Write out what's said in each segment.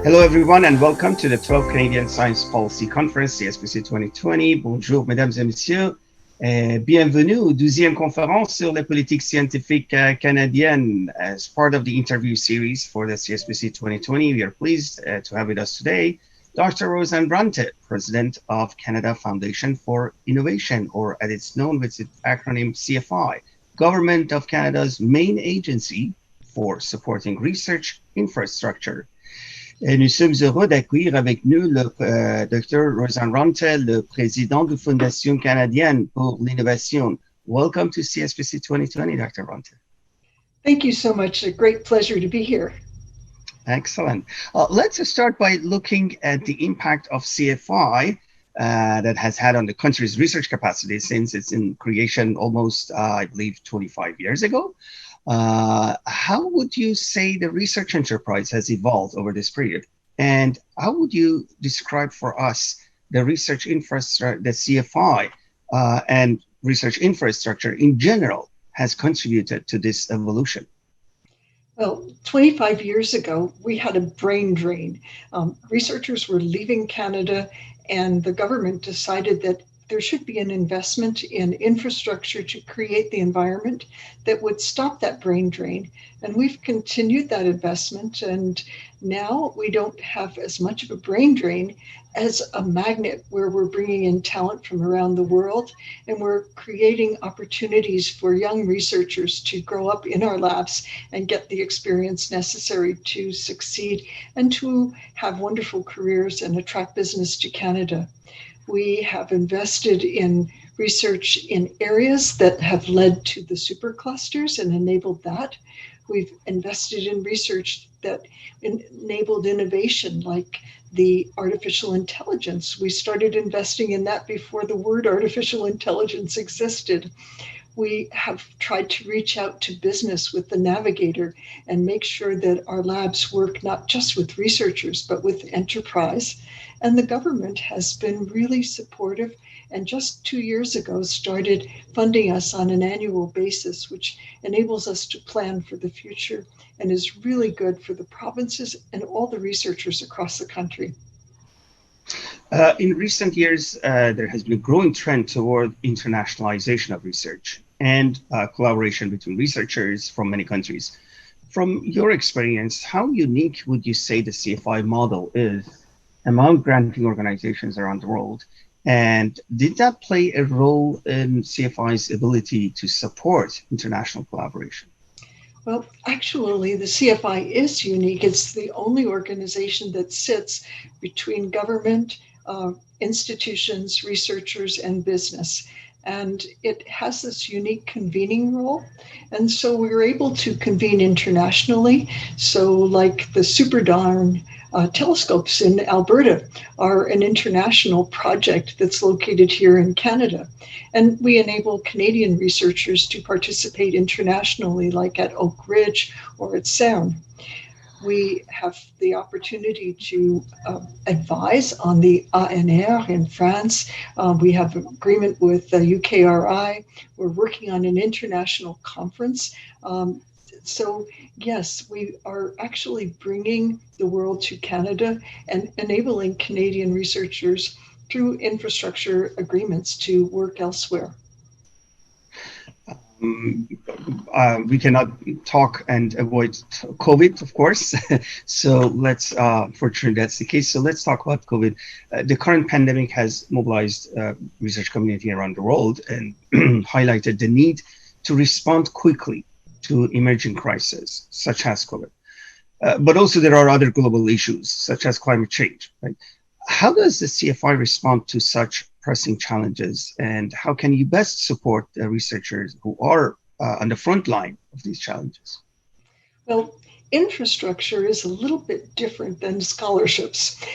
Hello, everyone, and welcome to the 12th Canadian Science Policy Conference, CSPC 2020. Bonjour, mesdames et messieurs. Bienvenue au 12e conférence sur la politique scientifique canadienne. As part of the interview series for the CSPC 2020, we are pleased to have with us today Dr. Roseann Runte, President of Canada Foundation for Innovation, or as it's known with its acronym CFI, Government of Canada's main agency for supporting research infrastructure. Et nous sommes heureux d'accueillir avec nous le Dr. Roseann Runte, le président de la Fondation canadienne pour l'innovation. Welcome to CSPC 2020, Dr. Runte. Thank you so much. A great pleasure to be here. Excellent. Let's start by looking at the impact of CFI that has had on the country's research capacity since its in creation almost, I believe, 25 years ago. How would you say the research enterprise has evolved over this period? And how would you describe for us the research infrastructure, the CFI and research infrastructure in general has contributed to this evolution? Well, 25 years ago, we had a brain drain. Researchers were leaving Canada, and the government decided that there should be an investment in infrastructure to create the environment that would stop that brain drain. And we've continued that investment. And now we don't have as much of a brain drain as a magnet where we're bringing in talent from around the world. And we're creating opportunities for young researchers to grow up in our labs and get the experience necessary to succeed and to have wonderful careers and attract business to Canada. We have invested in research in areas that have led to the superclusters and enabled that. We've invested in research that enabled innovation, like the artificial intelligence. We started investing in that before the word artificial intelligence existed. We have tried to reach out to business with the Navigator and make sure that our labs work not just with researchers, but with enterprise. And the government has been really supportive and just 2 years ago started funding us on an annual basis, which enables us to plan for the future and is really good for the provinces and all the researchers across the country. In recent years, there has been a growing trend toward internationalization of research and collaboration between researchers from many countries. From your experience, how unique would you say the CFI model is among granting organizations around the world? And did that play a role in CFI's ability to support international collaboration? Well, actually, the CFI is unique. It's the only organization that sits between government, institutions, researchers, and business. And it has this unique convening role. And so we were able to convene internationally. So like the Super Darn telescopes in Alberta are an international project that's located here in Canada. And we enable Canadian researchers to participate internationally, like at Oak Ridge or at CERN. We have the opportunity to advise on the ANR in France. We have an agreement with UKRI. We're working on an international conference. So yes, we are actually bringing the world to Canada and enabling Canadian researchers through infrastructure agreements to work elsewhere. We cannot talk and avoid COVID, of course. So let's, fortunately, that's the case. So let's talk about COVID. The current pandemic has mobilized research community around the world and highlighted the need to respond quickly to emerging crises, such as COVID. But also there are other global issues, such as climate change, right? How does the CFI respond to such pressing challenges, and how can you best support the researchers who are on the front line of these challenges? Well, infrastructure is a little bit different than scholarships.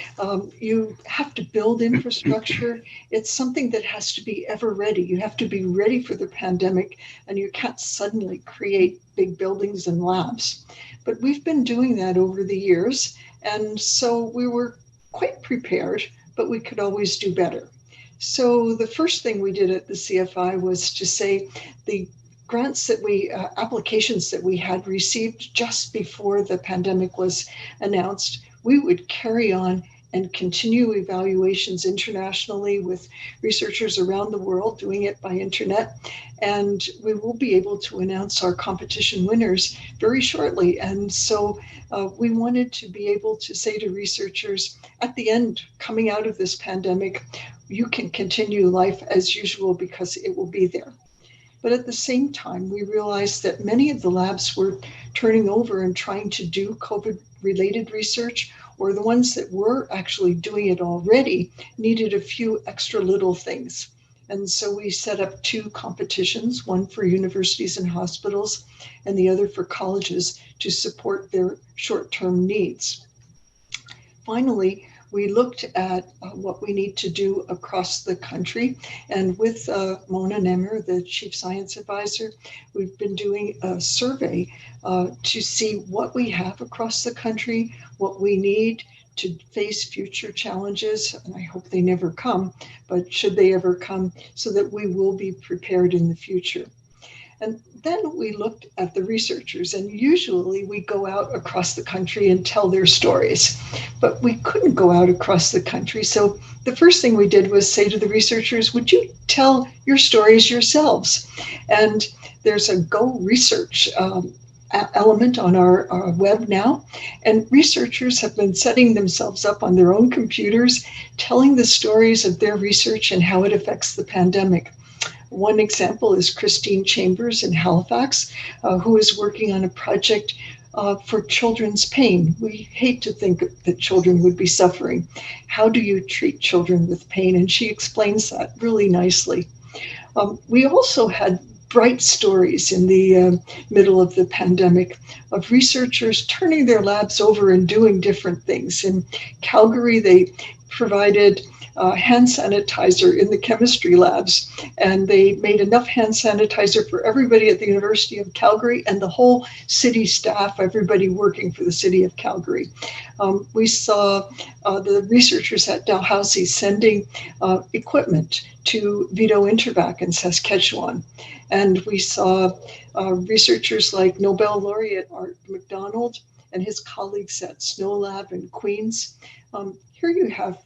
You have to build infrastructure. It's something that has to be ever ready. You have to be ready for the pandemic, and you can't suddenly create big buildings and labs. But we've been doing that over the years, and so we were quite prepared, but we could always do better. So the first thing we did at the CFI was to say the grants that applications that we had received just before the pandemic was announced, we would carry on and continue evaluations internationally with researchers around the world doing it by internet. And we will be able to announce our competition winners very shortly. And so we wanted to be able to say to researchers at the end, coming out of this pandemic, you can continue life as usual because it will be there. But at the same time, we realized that many of the labs were turning over and trying to do COVID-related research, or the ones that were actually doing it already needed a few extra little things. And so we set up two competitions, one for universities and hospitals, and the other for colleges to support their short-term needs. Finally, we looked at what we need to do across the country. And with Mona Nemer, the Chief Science Advisor, we've been doing a survey to see what we have across the country, what we need to face future challenges. And I hope they never come, but should they ever come, so that we will be prepared in the future. And then we looked at the researchers, and usually we go out across the country and tell their stories, but we couldn't go out across the country. So the first thing we did was say to the researchers, would you tell your stories yourselves? And there's a Go Research element on our web now, and researchers have been setting themselves up on their own computers, telling the stories of their research and how it affects the pandemic. One example is Christine Chambers in Halifax, who is working on a project for children's pain. We hate to think that children would be suffering. How do you treat children with pain? And she explains that really nicely. We also had bright stories in the middle of the pandemic of researchers turning their labs over and doing different things. In Calgary, they provided hand sanitizer in the chemistry labs, and they made enough hand sanitizer for everybody at the University of Calgary and the whole city staff, everybody working for the city of Calgary. We saw the researchers at Dalhousie sending equipment to Vito Intervac in Saskatchewan. And we saw researchers like Nobel laureate Art McDonald and his colleagues at Snow Lab in Queens. Here you have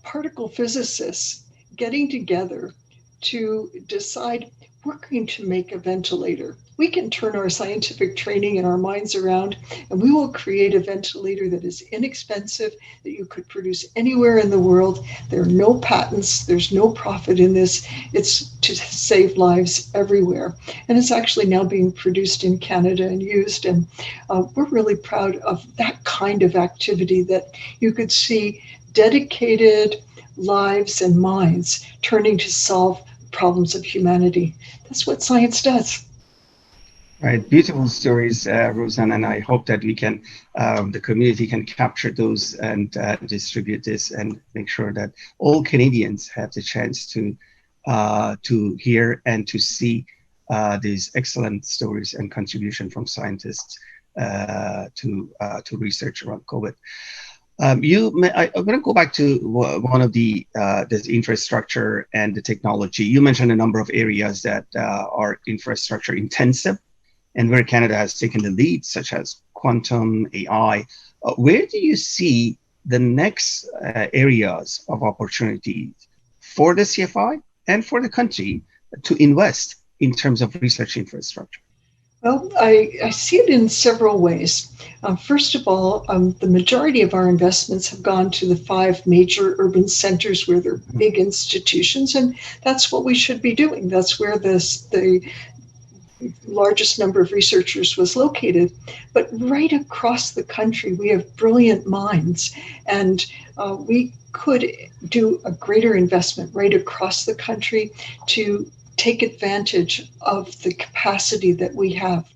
particle physicists getting together to decide we're going to make a ventilator. We can turn our scientific training and our minds around, and we will create a ventilator that is inexpensive, that you could produce anywhere in the world. There are no patents, there's no profit in this. It's to save lives everywhere. And it's actually now being produced in Canada and used. And we're really proud of that kind of activity, that you could see dedicated lives and minds turning to solve problems of humanity. That's what science does. Right, beautiful stories, Roseann, and I hope that we can, the community can capture those and distribute this and make sure that all Canadians have the chance to hear and to see these excellent stories and contribution from scientists to research around COVID. I'm going to go back to one of the this infrastructure and the technology. You mentioned a number of areas that are infrastructure intensive, and where Canada has taken the lead, such as quantum, AI. Where do you see the next areas of opportunity for the CFI and for the country to invest in terms of research infrastructure? Well, I see it in several ways. First of all, the majority of our investments have gone to the 5 major urban centers where they're big institutions, and that's what we should be doing. That's where the largest number of researchers was located. But right across the country, we have brilliant minds, and we could do a greater investment right across the country to take advantage of the capacity that we have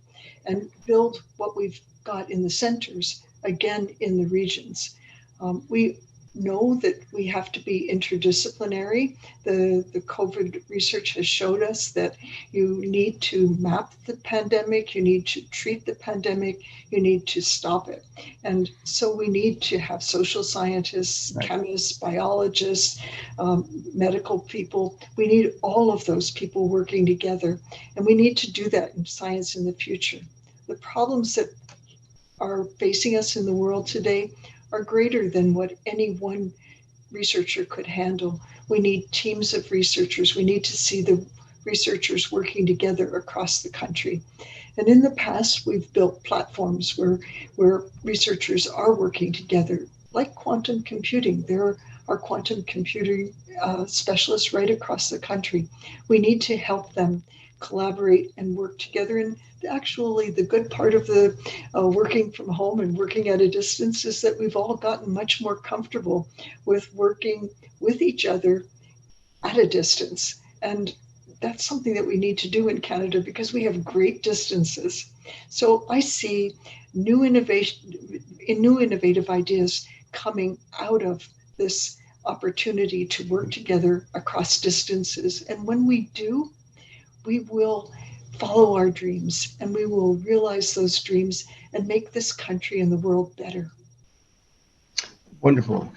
and build what we've got in the centers again in the regions. We know that we have to be interdisciplinary. The COVID research has showed us that you need to map the pandemic, you need to treat the pandemic, you need to stop it. And so we need to have social scientists, right, chemists, biologists, medical people. We need all of those people working together. And we need to do that in science in the future. The problems that are facing us in the world today are greater than what any one researcher could handle. We need teams of researchers. We need to see the researchers working together across the country. And in the past, we've built platforms where researchers are working together, like quantum computing. There are quantum computing specialists right across the country. We need to help them collaborate and work together. And actually, the good part of the working from home and working at a distance is that we've all gotten much more comfortable with working with each other at a distance. And that's something that we need to do in Canada because we have great distances. So I see new innovative ideas coming out of this opportunity to work together across distances. And when we do, we will follow our dreams and we will realize those dreams and make this country and the world better. Wonderful.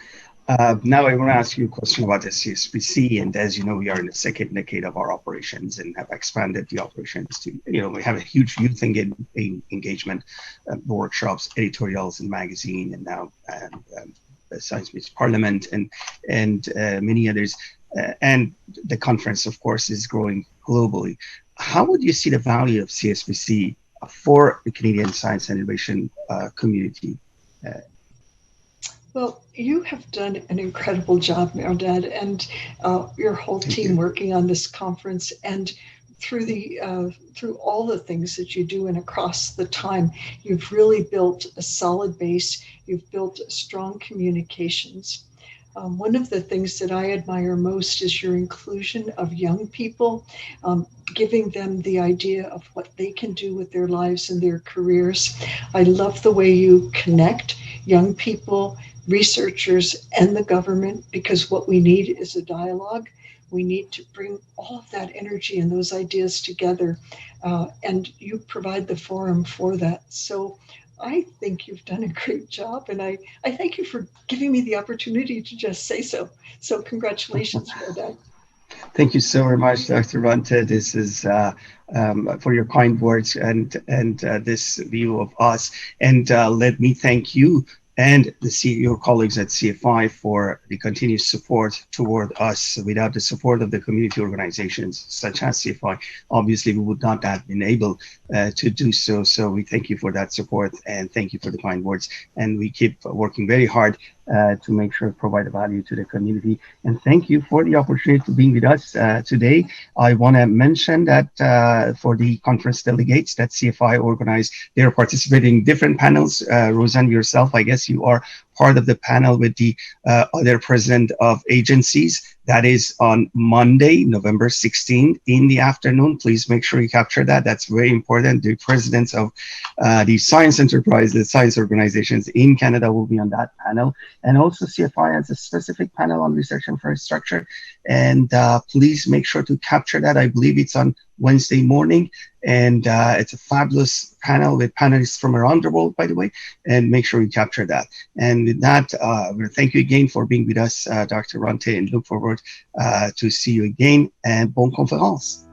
Now I want to ask you a question about the CSPC, and as you know, we are in the second decade of our operations and have expanded the operations to, we have a huge youth engagement, workshops, editorials, and magazine, and now Science-Based Parliament, and many others. And the conference, of course, is growing globally. How would you see the value of CSPC for the Canadian science and innovation community? Well, you have done an incredible job, Mehrdad, and your whole team working on this conference. And through all the things that you do and across the time, you've really built a solid base. You've built strong communications. One of the things that I admire most is your inclusion of young people, giving them the idea of what they can do with their lives and their careers. I love the way you connect young people, researchers, and the government, because what we need is a dialogue. We need to bring all of that energy and those ideas together, and you provide the forum for that. So I think you've done a great job, and I thank you for giving me the opportunity to just say so. So congratulations for that. Thank you so very much, Dr. Runte. This is for your kind words and this view of us. And let me thank you and your colleagues at CFI for the continuous support toward us. Without the support of the community organizations such as CFI, obviously we would not have been able to do so. So we thank you for that support and thank you for the kind words. And we keep working very hard to make sure to provide value to the community. And thank you for the opportunity to be with us today. I want to mention that for the conference delegates that CFI organized, they're participating in different panels. Roseann, yourself, I guess you are part of the panel with the other president of agencies. That is on Monday, November 16th in the afternoon. Please make sure you capture that. That's very important. The presidents of the science enterprise, the science organizations in Canada will be on that panel. And also CFI has a specific panel on research infrastructure. And please make sure to capture that. I believe it's on Wednesday morning. And it's a fabulous panel with panelists from around the world, by the way, and make sure you capture that. And with that, thank you again for being with us, Dr. Runte, and look forward to see you again, and bonne conférence.